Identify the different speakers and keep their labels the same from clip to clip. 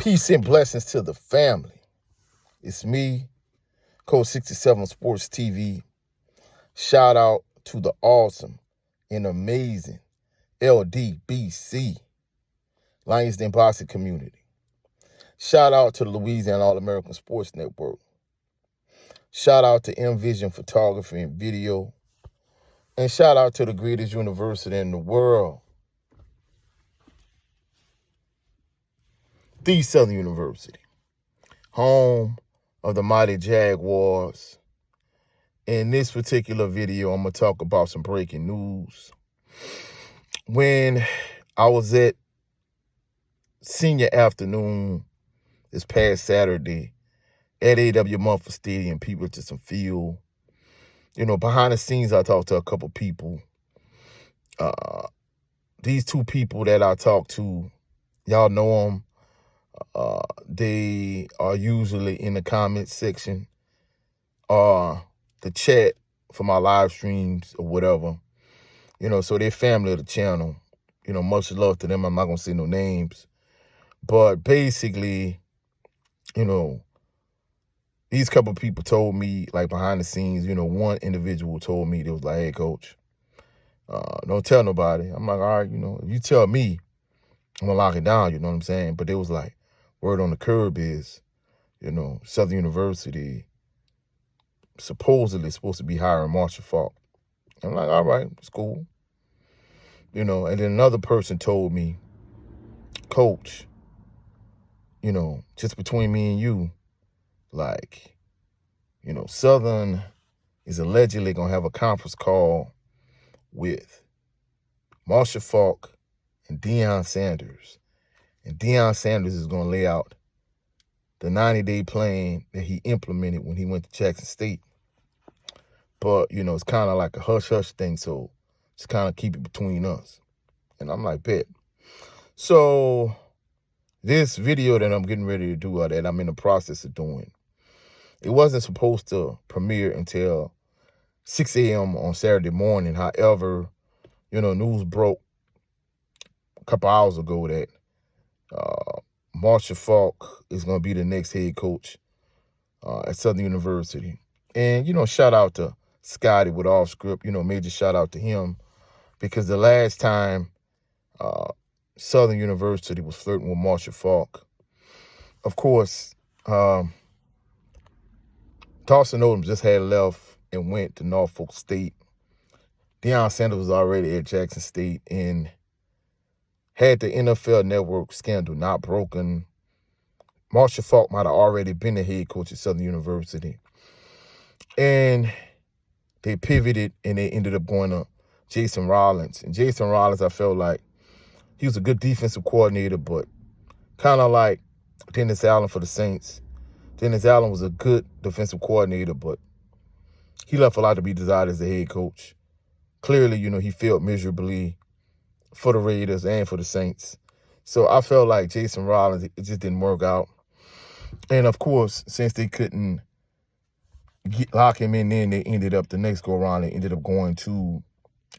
Speaker 1: Peace and blessings to the family. It's me, Code 67 Sports TV. Shout out to the awesome and amazing LDBC, Lions Den Boxing community. Shout out to the Louisiana All-American Sports Network. Shout out to M-Vision Photography and Video. And shout out to the greatest university in the world, the Southern University, home of the mighty Jaguars. In this particular video, I'm going to talk about some breaking news. When I was at senior afternoon this past Saturday at A.W. Mumford Stadium, people to some field. Behind the scenes, I talked to a couple people. These two people that I talked to, y'all know them. They are usually in the comments section or the chat for my live streams or whatever. So they're family of the channel. Much love to them. I'm not going to say no names. But basically, these couple of people told me, like behind the scenes, one individual told me, they was like, hey, coach, don't tell nobody. I'm like, all right, if you tell me, I'm going to lock it down, you know what I'm saying? But they was like, word on the curb is, Southern University supposedly supposed to be hiring Marshall Faulk. I'm like, all right, it's cool. And then another person told me, coach, just between me and you, like, Southern is allegedly going to have a conference call with Marshall Faulk and Deion Sanders. And Deion Sanders is going to lay out the 90-day plan that he implemented when he went to Jackson State. But, it's kind of like a hush-hush thing, so just kind of keep it between us. And I'm like, bet. So this video that I'm getting ready to do, or that I'm in the process of doing, it wasn't supposed to premiere until 6 a.m. on Saturday morning. However, news broke a couple hours ago that Marshall Faulk is going to be the next head coach at Southern University. And, shout out to Scotty with Off Script, major shout out to him, because the last time Southern University was flirting with Marshall Faulk, of course, Dawson Odom just had left and went to Norfolk State. Deion Sanders was already at Jackson State, and had the NFL Network scandal not broken, Marshall Faulk might have already been the head coach at Southern University. And they pivoted, and they ended up going to Jason Rollins. And Jason Rollins, I felt like he was a good defensive coordinator, but kind of like Dennis Allen for the Saints. Dennis Allen was a good defensive coordinator, but he left a lot to be desired as the head coach. Clearly, he failed miserably for the Raiders and for the Saints. So I felt like Jason Rollins, it just didn't work out. And, of course, since they couldn't lock him in, then they ended up, the next go-around, they ended up going to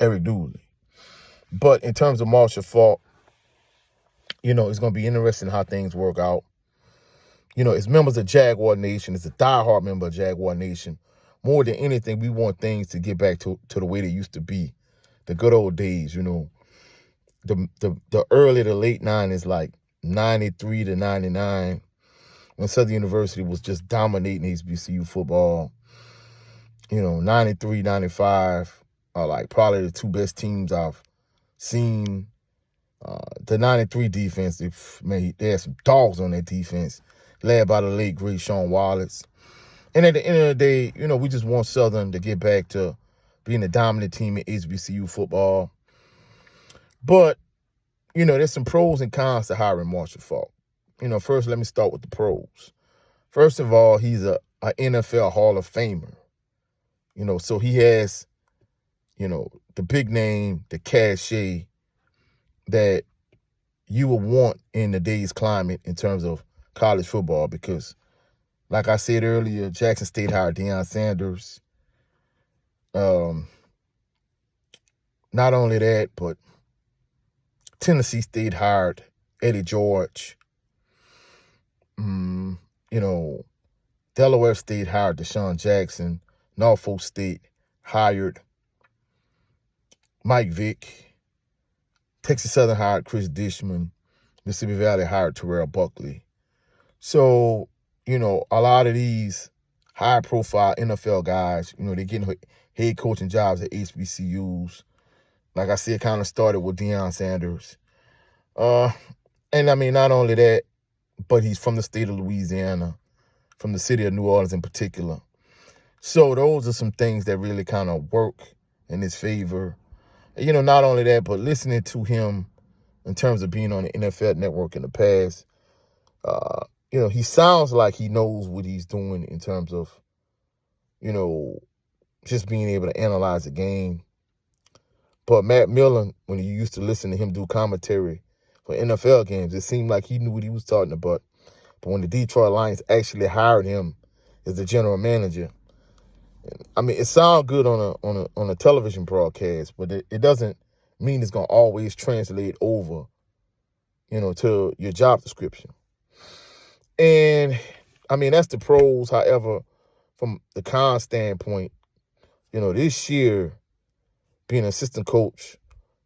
Speaker 1: Eric Dooley. But in terms of Marshall Faulk, it's going to be interesting how things work out. As members of Jaguar Nation, as a diehard member of Jaguar Nation, more than anything, we want things to get back to the way they used to be, the good old days, the early to late 90s, like 93 to 99, when Southern University was just dominating HBCU football. 93, 95 are like probably the two best teams I've seen. The 93 defense, they had some dogs on that defense, led by the late, great Sean Wallace. And at the end of the day, we just want Southern to get back to being the dominant team in HBCU football. But, there's some pros and cons to hiring Marshall Faulk. First, let me start with the pros. First of all, he's a NFL Hall of Famer. So he has, the big name, the cachet that you would want in today's climate in terms of college football, because, like I said earlier, Jackson State hired Deion Sanders. Not only that, but Tennessee State hired Eddie George. You know, Delaware State hired Deshaun Jackson. Norfolk State hired Mike Vick. Texas Southern hired Chris Dishman. Mississippi Valley hired Terrell Buckley. So, you know, a lot of these high-profile NFL guys, you know, they're getting head coaching jobs at HBCUs. Like I said, kind of started with Deion Sanders. And I mean, not only that, but he's from the state of Louisiana, from the city of New Orleans in particular. So those are some things that really kind of work in his favor. You know, not only that, but listening to him in terms of being on the NFL Network in the past, you know, he sounds like he knows what he's doing in terms of, you know, just being able to analyze the game. But Matt Millen, when you used to listen to him do commentary for NFL games, it seemed like he knew what he was talking about. But when the Detroit Lions actually hired him as the general manager, I mean, it sounds good on a television broadcast, but it doesn't mean it's gonna always translate over, you know, to your job description. And I mean, that's the pros. However, from the con standpoint, you know, this year being an assistant coach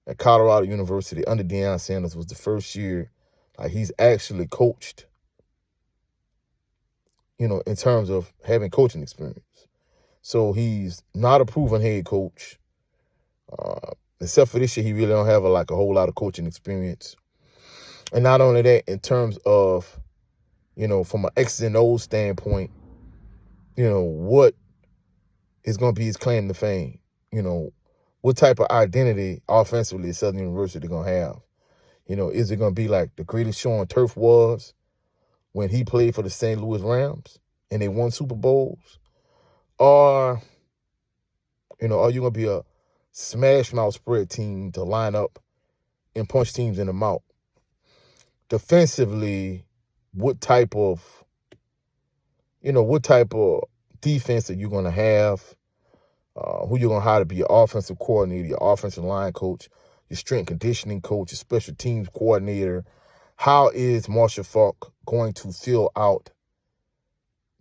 Speaker 1: at Colorado University under Deion Sanders was the first year like he's actually coached, you know, in terms of having coaching experience. So he's not a proven head coach. Except for this year, he really don't have a whole lot of coaching experience. And not only that, in terms of, you know, from an X's and O's standpoint, you know, what is going to be his claim to fame? You know, what type of identity offensively is Southern University going to have? You know, is it going to be like the greatest show on turf was when he played for the St. Louis Rams and they won Super Bowls? Or, you know, are you going to be a smash mouth spread team to line up and punch teams in the mouth? Defensively, what type of defense are you going to have? Who you're going to hire to be your offensive coordinator, your offensive line coach, your strength and conditioning coach, your special teams coordinator? How is Marshall Faulk going to fill out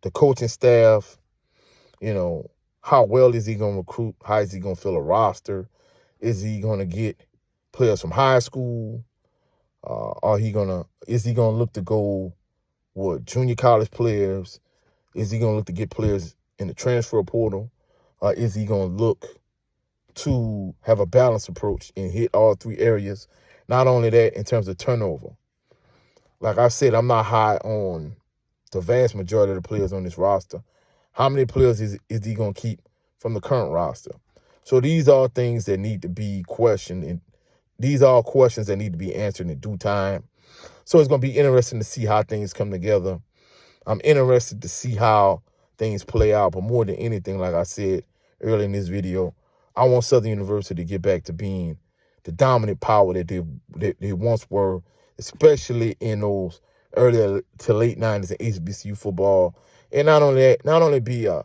Speaker 1: the coaching staff? You know, how well is he going to recruit? How is he going to fill a roster? Is he going to get players from high school? Is he going to look to go with junior college players? Is he going to look to get players in the transfer portal? Or is he going to look to have a balanced approach and hit all three areas? Not only that, in terms of turnover. Like I said, I'm not high on the vast majority of the players on this roster. How many players is he going to keep from the current roster? So these are things that need to be questioned, and these are questions that need to be answered in due time. So it's going to be interesting to see how things come together. I'm interested to see how things play out, but more than anything, like I said earlier in this video, I want Southern University to get back to being the dominant power that they once were, especially in those early to late 90s in HBCU football. And not only that, not only be a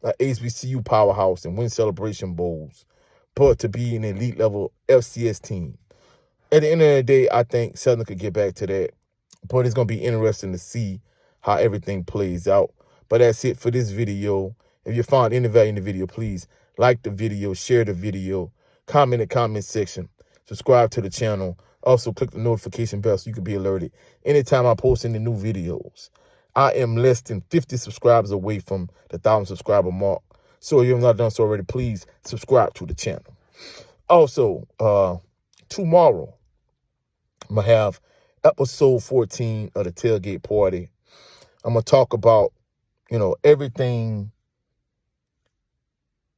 Speaker 1: HBCU powerhouse and win celebration bowls, but to be an elite level FCS team. At the end of the day, I think Southern could get back to that. But it's going to be interesting to see how everything plays out. But that's it for this video. If you found any value in the video, please like the video, share the video, comment in the comment section, subscribe to the channel. Also, click the notification bell so you can be alerted anytime I post any new videos. I am less than 50 subscribers away from the 1,000 subscriber mark. So if you have not done so already, please subscribe to the channel. Also, tomorrow, I'm going to have episode 14 of the Tailgate Party. I'm going to talk about, you know, everything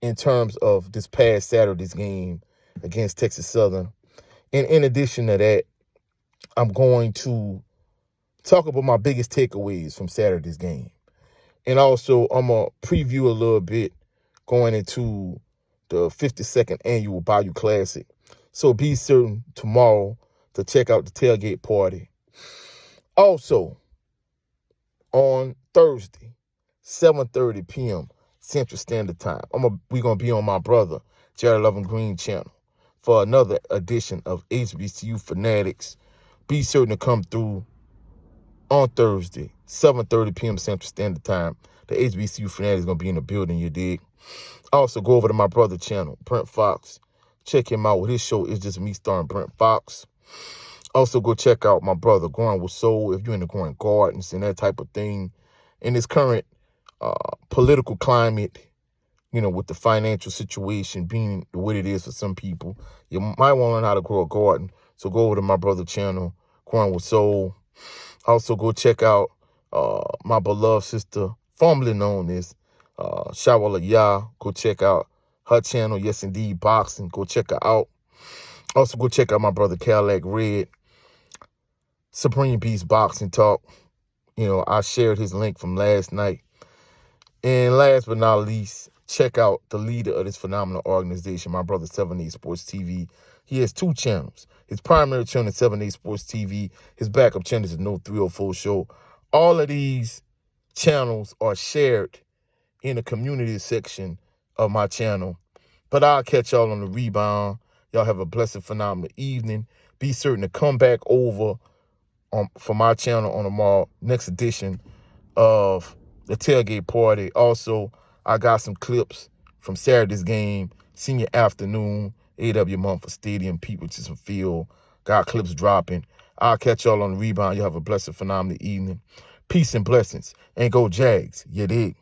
Speaker 1: in terms of this past Saturday's game against Texas Southern. And in addition to that, I'm going to talk about my biggest takeaways from Saturday's game. And also, I'm going to preview a little bit going into the 52nd annual Bayou Classic. So be certain tomorrow to check out the Tailgate Party. Also, on Thursday, 7:30 p.m. Central Standard Time, we're going to be on my brother, Jared Lovin Green channel for another edition of HBCU Fanatics. Be certain to come through on Thursday, 7:30 p.m. Central Standard Time. The HBCU fanatic is going to be in the building, you dig? Also, go over to my brother channel, Brent Fox. Check him out with his show. It's Just Me starring Brent Fox. Also, go check out my brother, Growing with Soul, if you're into growing gardens and that type of thing. In this current political climate, you know, with the financial situation being the way it is for some people, you might want to learn how to grow a garden. So go over to my brother channel, Growing with Soul. Also, go check out my beloved sister, formerly known as Shawala Yah. Go check out her channel, Yes Indeed Boxing. Go check her out. Also, go check out my brother Cadillac Red, Supreme Beast Boxing Talk. You know, I shared his link from last night. And last but not least, check out the leader of this phenomenal organization, my brother 7A Sports TV. He has 2 channels. His primary channel is 7A Sports TV. His backup channel is No 304 Show. All of these channels are shared in the community section of my channel. But I'll catch y'all on the rebound. Y'all have a blessed, phenomenal evening. Be certain to come back over for my channel on tomorrow, next edition of the tailgate party. Also, I got some clips from Saturday's game, senior afternoon, A.W. Mumford Stadium, Pete Richardson Field. Got clips dropping. I'll catch y'all on the rebound. You have a blessed, phenomenal evening. Peace and blessings. And go Jags. You dig?